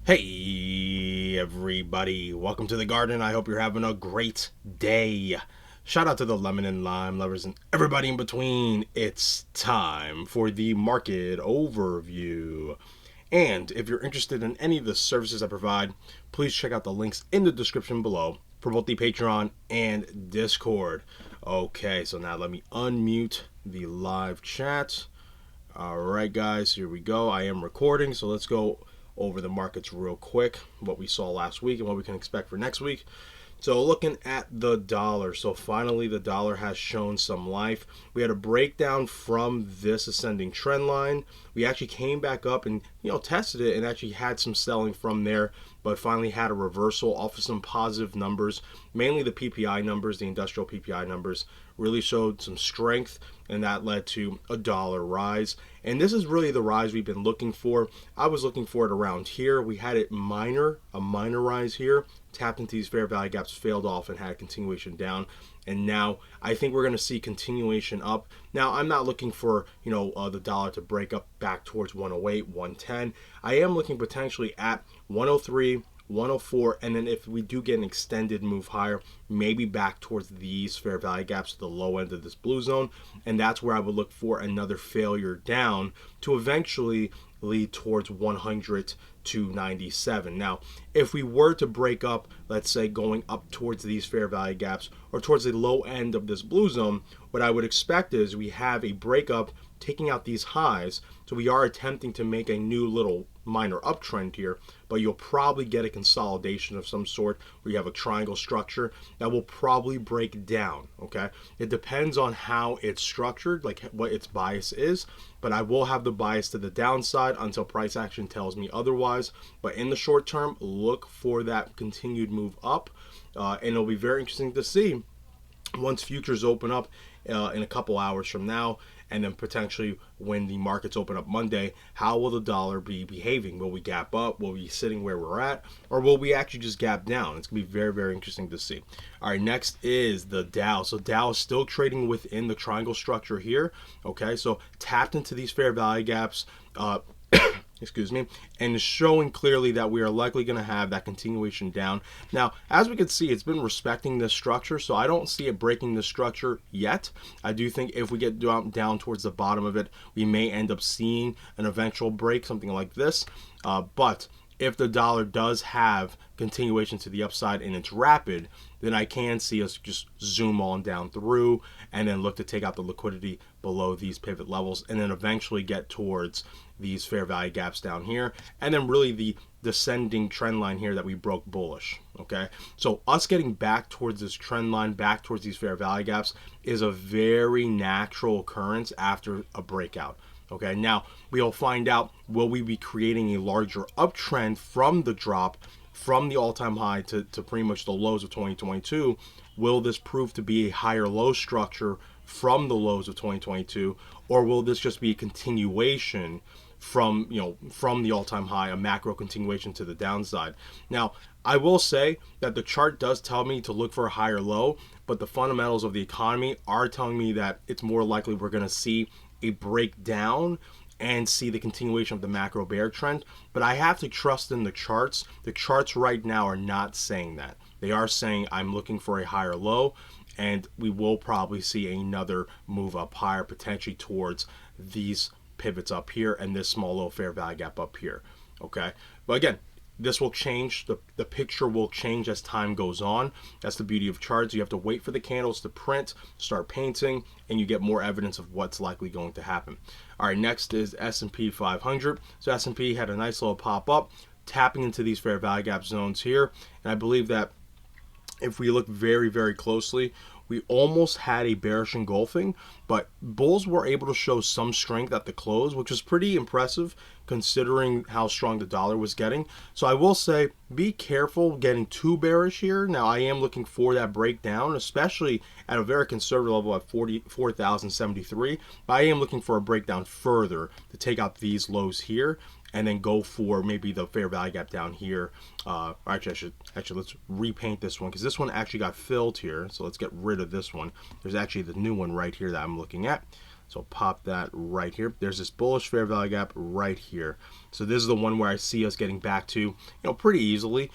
Hey everybody, welcome to the garden. I hope you're having a great day. Shout out to the lemon and lime lovers and everybody in between. It's time for the market overview. And if you're interested in any of the services I provide, please check out the links in the description below for both the Patreon and Discord. Okay, so now let me unmute the live chat. All right, guys, here we go. I am recording, so let's go over the markets real quick, what we saw last week and what we can expect for next week. So looking at the dollar, so finally the dollar has shown some life. We had a breakdown from this ascending trend line. We actually came back up and tested it and actually had some selling from there, but finally had a reversal off of some positive numbers. Mainly the PPI numbers, the industrial PPI numbers, really showed some strength, and that led to a dollar rise. And this is really the rise we've been looking for. I was looking for it around here. We had it a minor rise here, tapped into these fair value gaps, failed off, and had a continuation down. And now I think we're going to see continuation up. Now I'm not looking for the dollar to break up back towards 108, 110. I am looking potentially at 103, 104, and then if we do get an extended move higher, maybe back towards these fair value gaps to the low end of this blue zone, and that's where I would look for another failure down to eventually lead towards 100 to 97. Now, if we were to break up, let's say going up towards these fair value gaps or towards the low end of this blue zone, what I would expect is we have a breakup taking out these highs. So we are attempting to make a new little minor uptrend here, but you'll probably get a consolidation of some sort where you have a triangle structure that will probably break down. Okay, it depends on how it's structured, like what its bias is, but I will have the bias to the downside until price action tells me otherwise. But in the short term, look for that continued move up, and it'll be very interesting to see once futures open up in a couple hours from now, and then potentially when the markets open up Monday, how will the dollar be behaving? Will we gap up? Will we be sitting where we're at? Or will we actually just gap down? It's going to be very, very interesting to see. All right, next is the Dow. So Dow is still trading within the triangle structure here. Okay, so tapped into these fair value gaps. Excuse me, and showing clearly that we are likely going to have that continuation down. Now, as we can see, it's been respecting this structure, so I don't see it breaking this structure yet. I do think if we get down towards the bottom of it, we may end up seeing an eventual break, something like this. But if the dollar does have continuation to the upside and it's rapid, then I can see us just zoom on down through and then look to take out the liquidity below these pivot levels and then eventually get towards these fair value gaps down here, and then really the descending trend line here that we broke bullish. Okay, so us getting back towards this trend line, back towards these fair value gaps, is a very natural occurrence after a breakout. Okay, now we'll find out, will we be creating a larger uptrend from the drop from the all-time high to pretty much the lows of 2022? Will this prove to be a higher low structure from the lows of 2022, or will this just be a continuation from the all-time high, a macro continuation to the downside? Now, I will say that the chart does tell me to look for a higher low, but the fundamentals of the economy are telling me that it's more likely we're going to see a breakdown and see the continuation of the macro bear trend. But I have to trust in the charts. The charts right now are not saying that. They are saying I'm looking for a higher low, and we will probably see another move up higher, potentially towards these pivots up here and this small little fair value gap up here. Okay, but again, this will change. The picture will change as time goes on. That's the beauty of charts. You have to wait for the candles to print, start painting, and you get more evidence of what's likely going to happen. All right, next is S&P 500. So S&P had a nice little pop up, tapping into these fair value gap zones here, and I believe that if we look very, very closely, we almost had a bearish engulfing, but bulls were able to show some strength at the close, which was pretty impressive considering how strong the dollar was getting. So I will say, be careful getting too bearish here. Now, I am looking for that breakdown, especially at a very conservative level at 44,073, but I am looking for a breakdown further to take out these lows here and then go for maybe the fair value gap down here. Actually, let's repaint this one, because this one actually got filled here. So let's get rid of this one. There's actually the new one right here that I'm looking at. So pop that right here. There's this bullish fair value gap right here. So this is the one where I see us getting back to, pretty easily.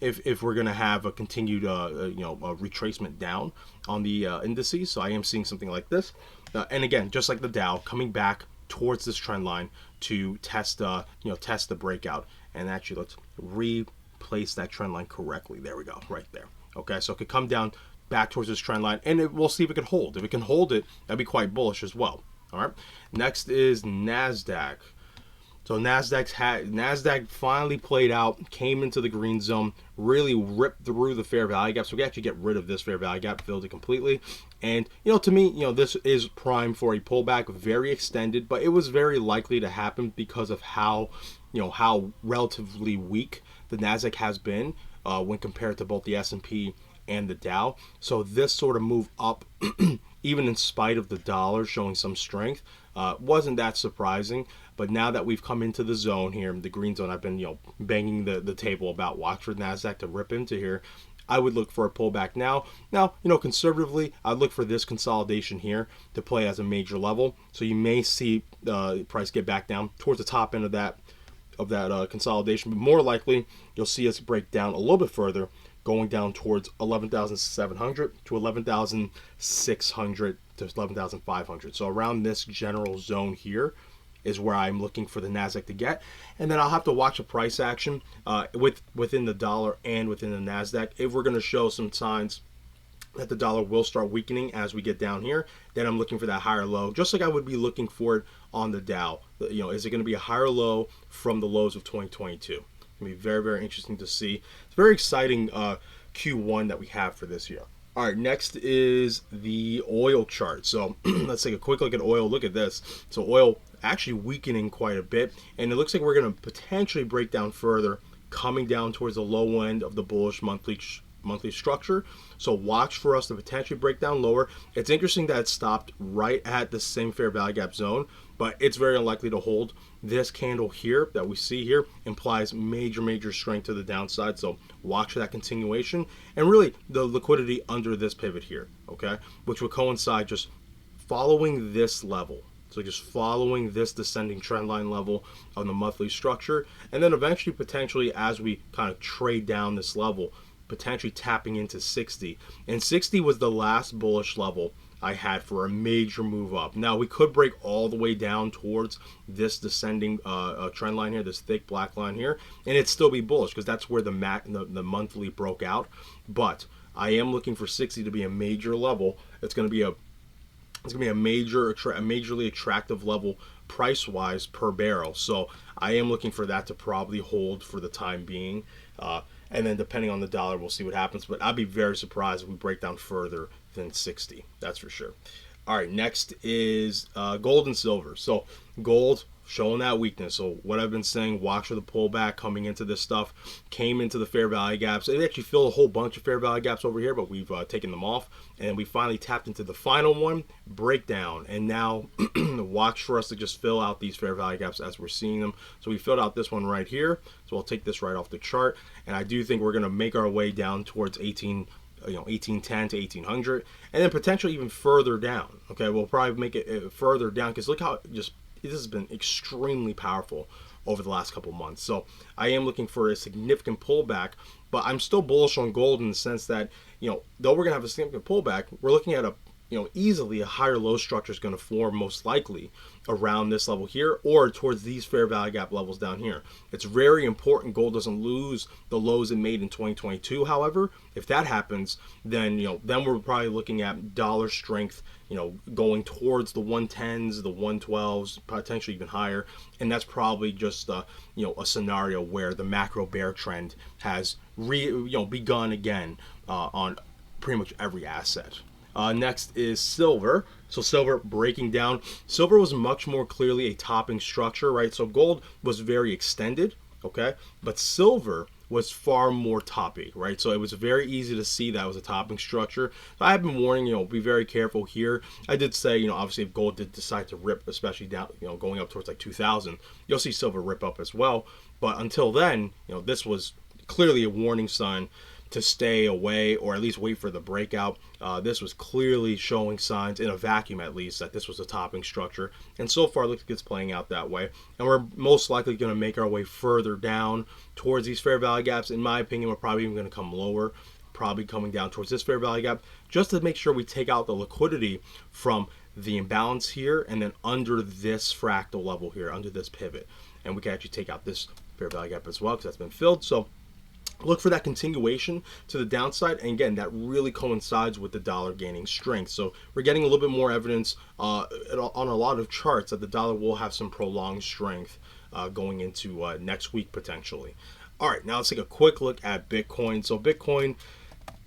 If we're going to have a continued, a retracement down on the indices. So I am seeing something like this. And again, just like the Dow, coming back towards this trend line to test, test the breakout. And actually, let's replace that trend line correctly. There we go, right there. Okay, so it could come down back towards this trend line, and we'll see if it can hold. If it can hold it, that'd be quite bullish as well. All right. Next is NASDAQ. So NASDAQ finally played out, came into the green zone, really ripped through the fair value gap. So we actually get rid of this fair value gap, filled it completely. And, to me, this is prime for a pullback, very extended, but it was very likely to happen because of how relatively weak the NASDAQ has been when compared to both the S&P and the Dow. So this sort of move up, even in spite of the dollar showing some strength, wasn't that surprising. But now that we've come into the zone here, the green zone, I've been banging the table about watch for NASDAQ to rip into here. I would look for a pullback now. Now, conservatively, I'd look for this consolidation here to play as a major level. So you may see the price get back down towards the top end of that consolidation, but more likely you'll see us break down a little bit further, going down towards 11,700 to 11,600 to 11,500. So around this general zone here is where I'm looking for the NASDAQ to get. And then I'll have to watch a price action within the dollar and within the NASDAQ. If we're going to show some signs that the dollar will start weakening as we get down here, then I'm looking for that higher low, just like I would be looking for it on the Dow. Is it going to be a higher low from the lows of 2022? It's going to be very, very interesting to see. It's very exciting Q1 that we have for this year. All right, next is the oil chart. So let's take a quick look at oil. Look at this. So oil actually weakening quite a bit, and it looks like we're going to potentially break down further, coming down towards the low end of the bullish monthly structure. So watch for us to potentially break down lower. It's interesting that it stopped right at the same fair value gap zone, but it's very unlikely to hold. This candle here that we see here implies major strength to the downside. So watch for that continuation, and really the liquidity under this pivot here, okay, which will coincide just following this level. So just following this descending trend line level on the monthly structure, and then eventually potentially as we kind of trade down this level, potentially tapping into 60. And 60 was the last bullish level I had for a major move up. Now we could break all the way down towards this descending trend line here, this thick black line here, and it'd still be bullish because that's where the monthly broke out. But I am looking for 60 to be a major level. It's going to be a majorly attractive level price-wise per barrel. So I am looking for that to probably hold for the time being. And then depending on the dollar, we'll see what happens. But I'd be very surprised if we break down further than 60. That's for sure. All right, next is gold and silver. So gold showing that weakness. So what I've been saying, watch for the pullback coming into this stuff. Came into the fair value gaps. It actually filled a whole bunch of fair value gaps over here, but we've taken them off. And we finally tapped into the final one, breakdown. And now watch for us to just fill out these fair value gaps as we're seeing them. So we filled out this one right here. So I'll take this right off the chart. And I do think we're going to make our way down towards 1810 to 1800, and then potentially even further down. Okay, we'll probably make it further down because look how this has been extremely powerful over the last couple months. So I am looking for a significant pullback, but I'm still bullish on gold in the sense that, though we're gonna have a significant pullback, we're looking at easily a higher low structure is going to form most likely around this level here or towards these fair value gap levels down here. It's very important gold doesn't lose the lows it made in 2022. However, if that happens, then then we're probably looking at dollar strength, going towards the 110s, the 112s, potentially even higher, and that's probably just a scenario where the macro bear trend has begun again on pretty much every asset. Next is silver. So silver breaking down. Silver was much more clearly a topping structure, right? So gold was very extended, okay? But silver was far more toppy, right? So it was very easy to see that was a topping structure. So I have been warning, be very careful here. I did say, obviously if gold did decide to rip, especially down, going up towards like 2000, you'll see silver rip up as well. But until then, this was clearly a warning sign to stay away or at least wait for the breakout. This was clearly showing signs, in a vacuum at least, that this was a topping structure. And so far, it looks like it's playing out that way. And we're most likely going to make our way further down towards these fair value gaps. In my opinion, we're probably even going to come lower, probably coming down towards this fair value gap, just to make sure we take out the liquidity from the imbalance here and then under this fractal level here, under this pivot. And we can actually take out this fair value gap as well because that's been filled. So look for that continuation to the downside, and again, that really coincides with the dollar gaining strength. So we're getting a little bit more evidence on a lot of charts that the dollar will have some prolonged strength going into next week potentially. All right, now let's take a quick look at Bitcoin. So Bitcoin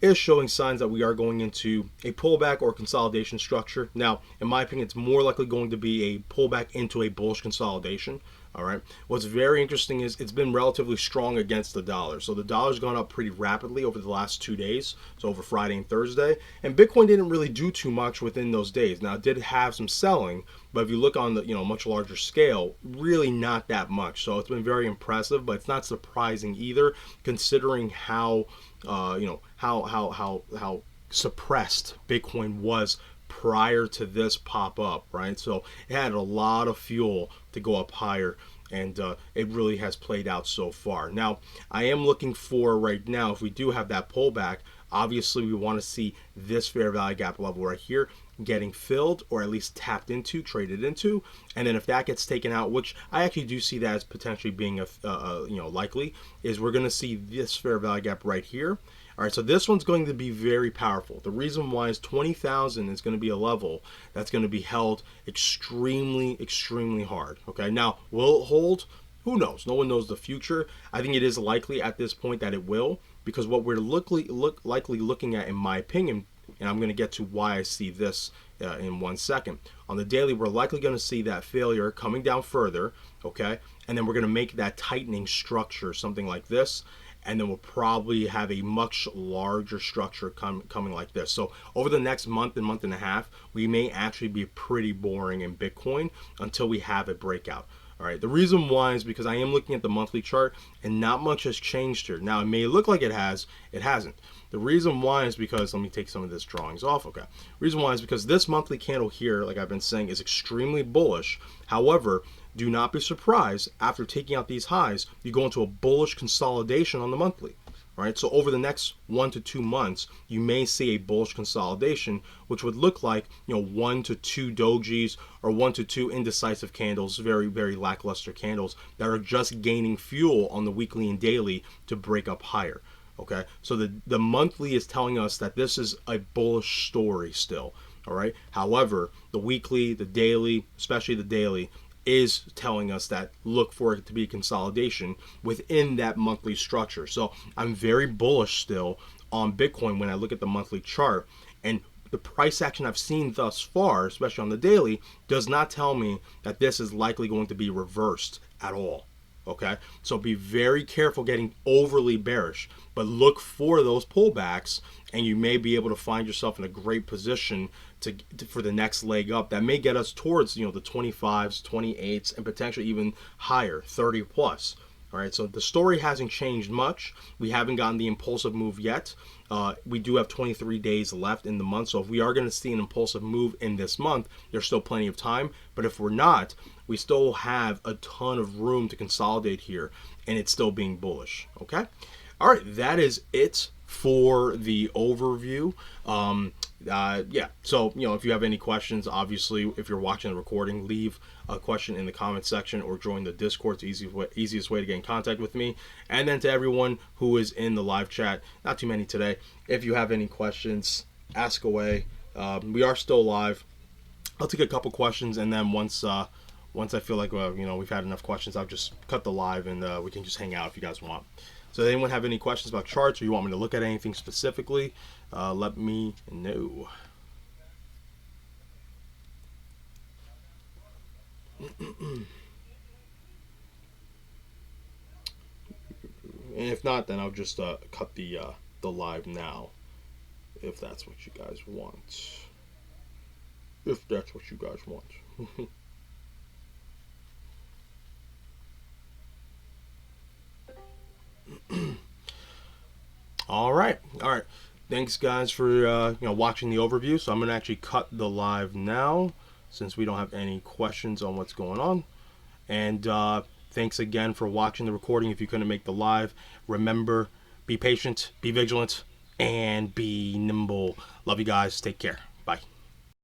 is showing signs that we are going into a pullback or consolidation structure. Now, in my opinion, it's more likely going to be a pullback into a bullish consolidation. All right. What's very interesting is it's been relatively strong against the dollar. So the dollar's gone up pretty rapidly over the last 2 days, so over Friday and Thursday. And Bitcoin didn't really do too much within those days. Now, it did have some selling, but if you look on the much larger scale, really not that much. So it's been very impressive, but it's not surprising either, considering how how suppressed Bitcoin was prior to this pop up, right? So it had a lot of fuel to go up higher, and it really has played out so far. Now, I am looking for right now, if we do have that pullback, obviously we want to see this fair value gap level right here getting filled, or at least tapped into, traded into. And then if that gets taken out, which I actually do see that as potentially being likely, is we're going to see this fair value gap right here. All right, so this one's going to be very powerful. The reason why is 20,000 is going to be a level that's going to be held extremely, extremely hard. Okay, now will it hold? Who knows? No one knows the future. I think it is likely at this point that it will, because what we're likely looking at, in my opinion, and I'm going to get to why I see this in 1 second. On the daily, we're likely going to see that failure coming down further, okay? And then we're going to make that tightening structure, something like this, and then we'll probably have a much larger structure coming like this. So over the next month and a half, we may actually be pretty boring in Bitcoin until we have a breakout. All right, the reason why is because I am looking at the monthly chart and not much has changed here. Now, it may look like it has, it hasn't. The reason why is because, let me take some of this drawings off, okay. Reason why is because this monthly candle here, like I've been saying, is extremely bullish. However, do not be surprised, after taking out these highs, you go into a bullish consolidation on the monthly. All right, so over the next 1 to 2 months, you may see a bullish consolidation, which would look like 1 to 2 dojis or 1 to 2 indecisive candles, very, very lackluster candles that are just gaining fuel on the weekly and daily to break up higher. Okay, so the monthly is telling us that this is a bullish story still. All right, however, the weekly, the daily, especially the daily, is telling us that look for it to be consolidation within that monthly structure. So I'm very bullish still on Bitcoin when I look at the monthly chart, and the price action I've seen thus far, especially on the daily, does not tell me that this is likely going to be reversed at all. Okay, so be very careful getting overly bearish, but look for those pullbacks, and you may be able to find yourself in a great position for the next leg up that may get us towards the 25s, 28s, and potentially even higher, 30 plus. All right, so the story hasn't changed much. We haven't gotten the impulsive move yet. We do have 23 days left in the month, so if we are going to see an impulsive move in this month, there's still plenty of time. But if we're not, we still have a ton of room to consolidate here, and it's still being bullish. Okay, all right, that is it for the overview. Yeah, so if you have any questions, obviously, if you're watching the recording, leave a question in the comment section or join the Discord. It's the easiest way to get in contact with me. And then to everyone who is in the live chat, not too many today, if you have any questions, ask away. We are still live. I'll take a couple questions, and then once I feel like we've had enough questions, I'll just cut the live, and we can just hang out if you guys want. So does anyone have any questions about charts, or you want me to look at anything specifically? Let me know. And if not, then I'll just cut the live now, if that's what you guys want. If that's what you guys want. All right. Thanks, guys, for watching the overview. So I'm gonna actually cut the live now, since we don't have any questions on what's going on. And thanks again for watching the recording. If you couldn't make the live, remember, be patient, be vigilant, and be nimble. Love you guys. Take care. Bye.